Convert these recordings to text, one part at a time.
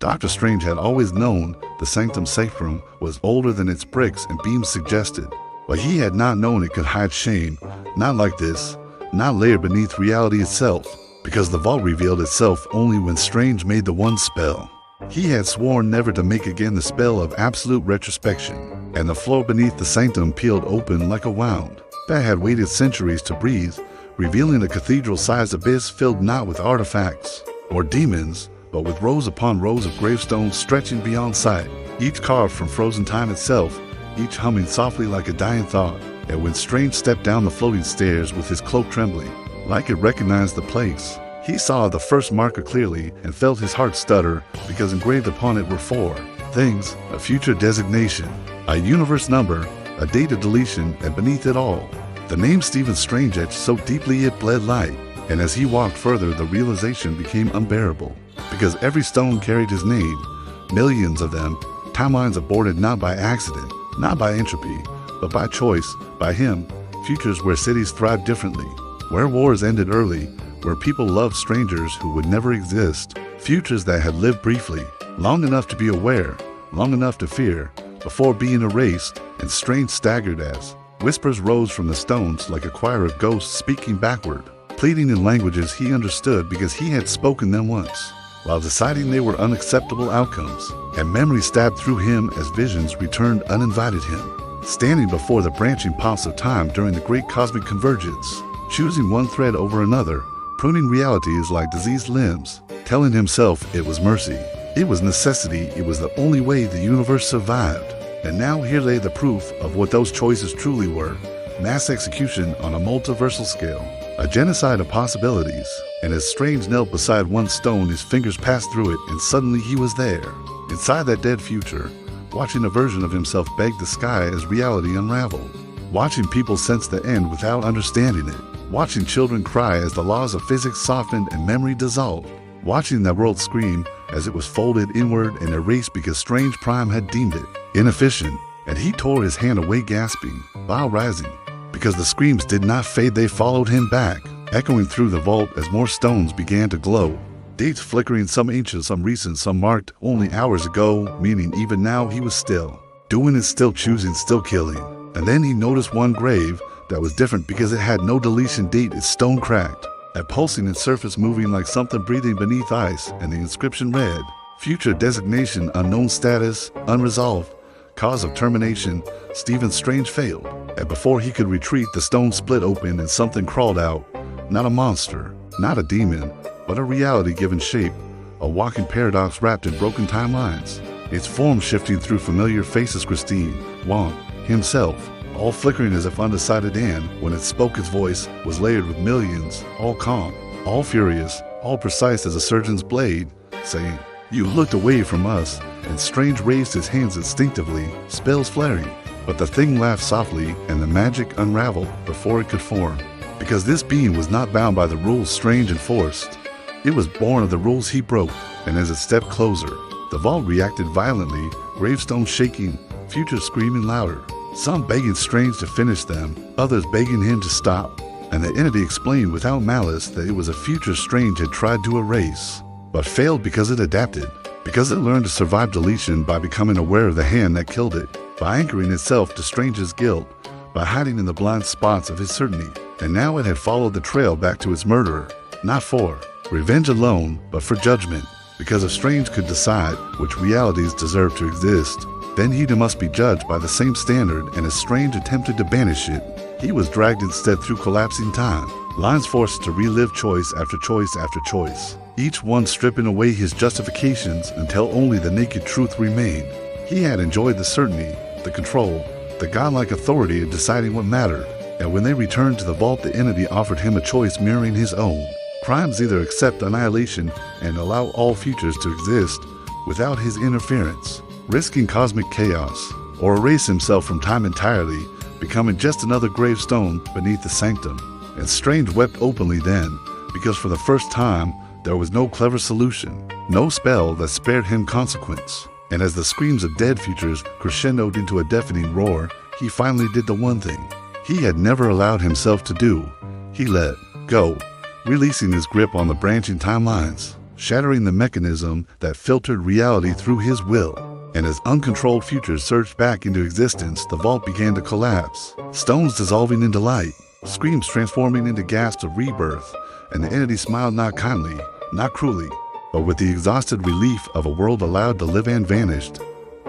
Dr. Strange had always known the Sanctum Sanctorum was older than its bricks and beams suggested, but he had not known it could hide shame, not like this, not layered beneath reality itself, because the vault revealed itself only when Strange made the one spell. He had sworn never to make again the spell of absolute retrospection, and the floor beneath the sanctum peeled open like a wound that had waited centuries to breathe, revealing a cathedral-sized abyss filled not with artifacts or demons, but with rows upon rows of gravestones stretching beyond sight, each carved from frozen time itself, each humming softly like a dying thought. And when Strange stepped down the floating stairs with his cloak trembling, like it recognized the place, he saw the first marker clearly and felt his heart stutter, because engraved upon it were four things: a future designation, a universe number, a date of deletion, and beneath it all, the name Stephen Strange etched so deeply it bled light. And as he walked further, the realization became unbearable, because every stone carried his name, millions of them, timelines aborted not by accident, not by entropy, but by choice, by him, futures where cities thrived differently, where wars ended early, where people loved strangers who would never exist, futures that had lived briefly, long enough to be aware, long enough to fear, before being erased. And Strange staggered as whispers rose from the stones like a choir of ghosts speaking backward, pleading in languages he understood because he had spoken them once, while deciding they were unacceptable outcomes. And memory stabbed through him as visions returned uninvited him, standing before the branching paths of time during the great cosmic convergence, choosing one thread over another, pruning realities like diseased limbs, telling himself it was mercy, it was necessity, it was the only way the universe survived. And now here lay the proof of what those choices truly were: mass execution on a multiversal scale, a genocide of possibilities. And as Strange knelt beside one stone, his fingers passed through it, and suddenly he was there, inside that dead future, watching a version of himself beg the sky as reality unraveled, watching people sense the end without understanding it, watching children cry as the laws of physics softened and memory dissolved, watching the world scream as it was folded inward and erased because Strange Prime had deemed it inefficient. And he tore his hand away, gasping, while rising, because the screams did not fade, they followed him back, echoing through the vault as more stones began to glow, dates flickering, some ancient, some recent, some marked only hours ago, meaning even now he was still doing it, still choosing, still killing. And then he noticed one grave that was different because it had no deletion date, its stone cracked, a pulsing its surface moving like something breathing beneath ice, and the inscription read, future designation, unknown status, unresolved, cause of termination, Stephen Strange failed. And before he could retreat, the stone split open and something crawled out, not a monster, not a demon, but a reality given shape, a walking paradox wrapped in broken timelines, its form shifting through familiar faces: Christine, Wong, himself, all flickering as if undecided, and when it spoke, its voice was layered with millions, all calm, all furious, all precise as a surgeon's blade, saying, "You looked away from us." And Strange raised his hands instinctively, spells flaring, but the thing laughed softly, and the magic unraveled before it could form, because this being was not bound by the rules Strange enforced. It was born of the rules he broke. And as it stepped closer, the vault reacted violently, gravestones shaking, futures screaming louder, some begging Strange to finish them, others begging him to stop. And the entity explained without malice that it was a future Strange had tried to erase, but failed because it adapted, because it learned to survive deletion by becoming aware of the hand that killed it, by anchoring itself to Strange's guilt, by hiding in the blind spots of his certainty. And now it had followed the trail back to its murderer, not for revenge alone, but for judgment, because if Strange could decide which realities deserved to exist, then he too must be judged by the same standard. And as Strange attempted to banish it, he was dragged instead through collapsing time, lines forced to relive choice after choice after choice, each one stripping away his justifications until only the naked truth remained. He had enjoyed the certainty, the control, the godlike authority of deciding what mattered. And when they returned to the vault, the entity offered him a choice mirroring his own. Primes either accept annihilation and allow all futures to exist without his interference, risking cosmic chaos, or erase himself from time entirely, becoming just another gravestone beneath the sanctum. And Strange wept openly then, because for the first time, there was no clever solution, no spell that spared him consequence. And as the screams of dead futures crescendoed into a deafening roar, he finally did the one thing he had never allowed himself to do. He let go, releasing his grip on the branching timelines, shattering the mechanism that filtered reality through his will. And as uncontrolled futures surged back into existence, the vault began to collapse, stones dissolving into light, screams transforming into gasps of rebirth, and the entity smiled not kindly, not cruelly, but with the exhausted relief of a world allowed to live and vanished.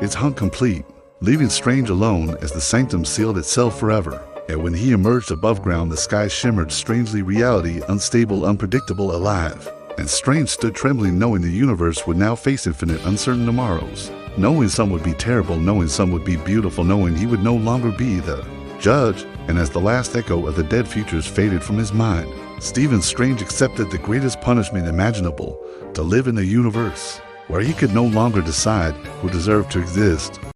It's hung complete, leaving Strange alone as the sanctum sealed itself forever. And when he emerged above ground, the sky shimmered strangely, reality unstable, unpredictable, alive. And Strange stood trembling, knowing the universe would now face infinite, uncertain tomorrows. Knowing some would be terrible, knowing some would be beautiful, knowing he would no longer be the judge. And as the last echo of the dead futures faded from his mind, Stephen Strange accepted the greatest punishment imaginable: to live in a universe where he could no longer decide who deserved to exist.